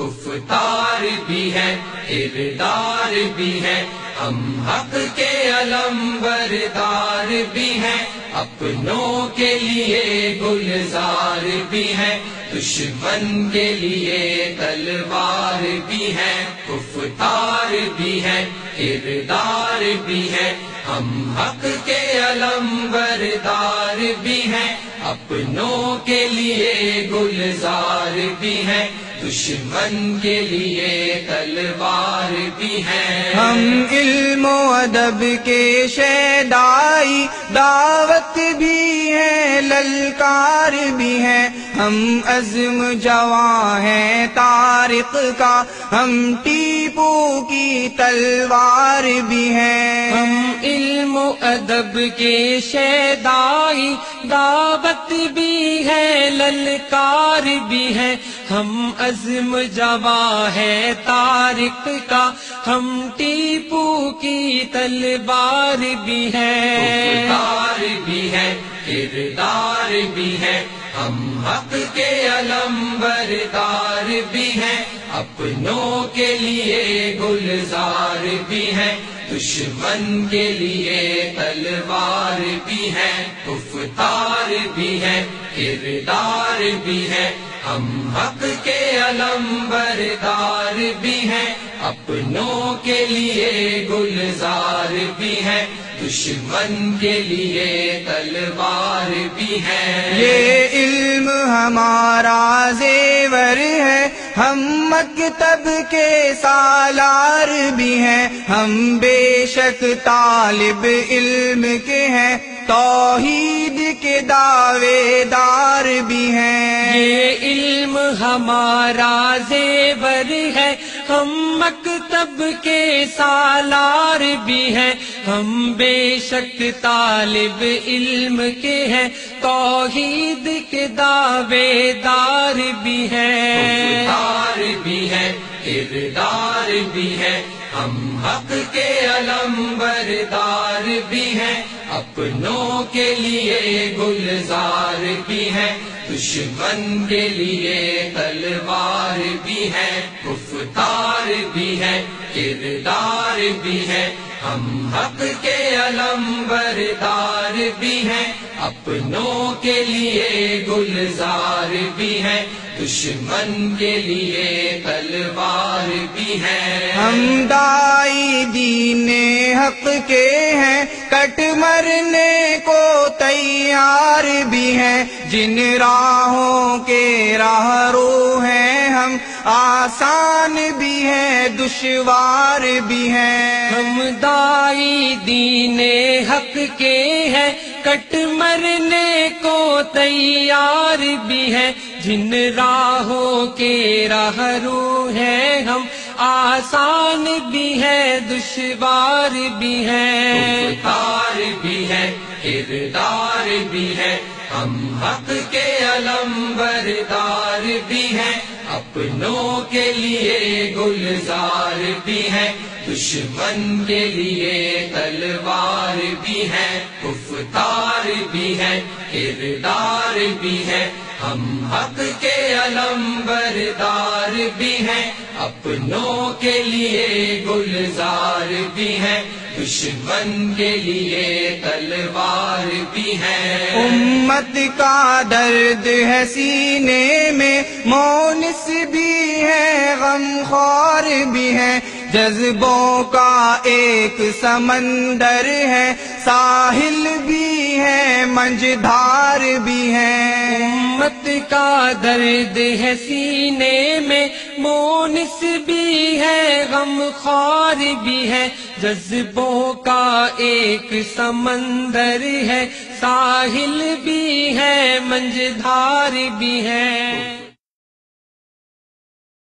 کفتار بھی ہے کردار بھی ہے، ہم حق کے علم بردار بھی ہیں، اپنوں کے لیے گلزار بھی ہیں، دشمن کے لیے تلوار بھی ہے، کفتار بھی ہے کردار بھی ہے، ہم حق کے علم بردار بھی ہیں، اپنوں کے لیے گلزار بھی ہیں، دشمن کے لیے تلوار بھی ہے۔ ہم علم و ادب کے شیدائی، دعوت بھی ہے للکار بھی ہے، ہم عزم جواں ہیں طارق کا، ہم ٹیپو کی تلوار بھی ہیں۔ ہم علم و ادب کے شیدائی، دعوت بھی ہے للکار بھی ہے، ہم عزم جواں ہے طارق کا، ہم ٹیپو کی تلوار بھی ہے۔ کردار بھی ہے کردار بھی ہے، ہم حق کے علم بردار بھی ہیں، اپنوں کے لیے گلزار بھی ہیں، دشمن کے لیے تلوار بھی ہے، کفتار بھی ہے کردار بھی ہے، ہم حق کے علم بردار بھی ہیں، اپنوں کے لیے گلزار بھی ہیں، دشمن کے لیے تلوار بھی ہے۔ یہ علم ہمارا زیور ہے، ہم مکتب کے سالار بھی ہیں، ہم بے شک طالب علم کے ہیں، توحید کے دعوے دار بھی ہیں۔ یہ علم ہمارا زیور ہے، ہم مکتب کے سالار بھی ہیں، ہم بے شک طالب علم کے ہیں، توحید کے دعوے دار بھی ہیں۔ کفتار بھی ہے کردار بھی ہے، ہم حق کے علم بردار بھی ہیں، اپنوں کے لیے گلزار بھی ہیں، دشمن کے لیے تلوار بھی ہے، کفتار بھی ہے کردار بھی ہے، ہم حق کے علم بردار بھی ہیں، اپنوں کے لیے گلزار بھی ہیں، دشمن کے لیے تلوار بھی ہے۔ ہم دائی دین حق کے ہیں، کٹ مرنے کو تیار بھی ہیں، جن راہوں کے راہ رو ہیں ہم، آسان بھی ہیں دشوار بھی ہیں۔ ہم دائی دین حق کے ہیں، کٹ مرنے کو تیار بھی ہیں، جن راہوں کے راہ رو ہیں ہم، آسان بھی ہے دشوار بھی ہیں۔ کفتار بھی ہے کردار بھی ہے، ہم حق کے علم بردار بھی ہیں، اپنوں کے لیے گلزار بھی ہیں، دشمن کے لیے تلوار بھی ہے، کفتار بھی ہے کردار بھی ہے، ہم حق کے علم بردار بھی ہیں، اپنوں کے لیے گلزار بھی ہیں، دشمن کے لیے تلوار بھی ہے۔ امت کا درد ہے سینے میں، مونس بھی ہے غم خوار بھی ہے، جذبوں کا ایک سمندر ہے، ساحل بھی ہے منجدھار بھی ہے۔ امت کا درد ہے سینے میں، مونس بھی ہے غم خوار بھی ہے، جذبوں کا ایک سمندر ہے، ساحل بھی ہے منجدھار بھی ہے۔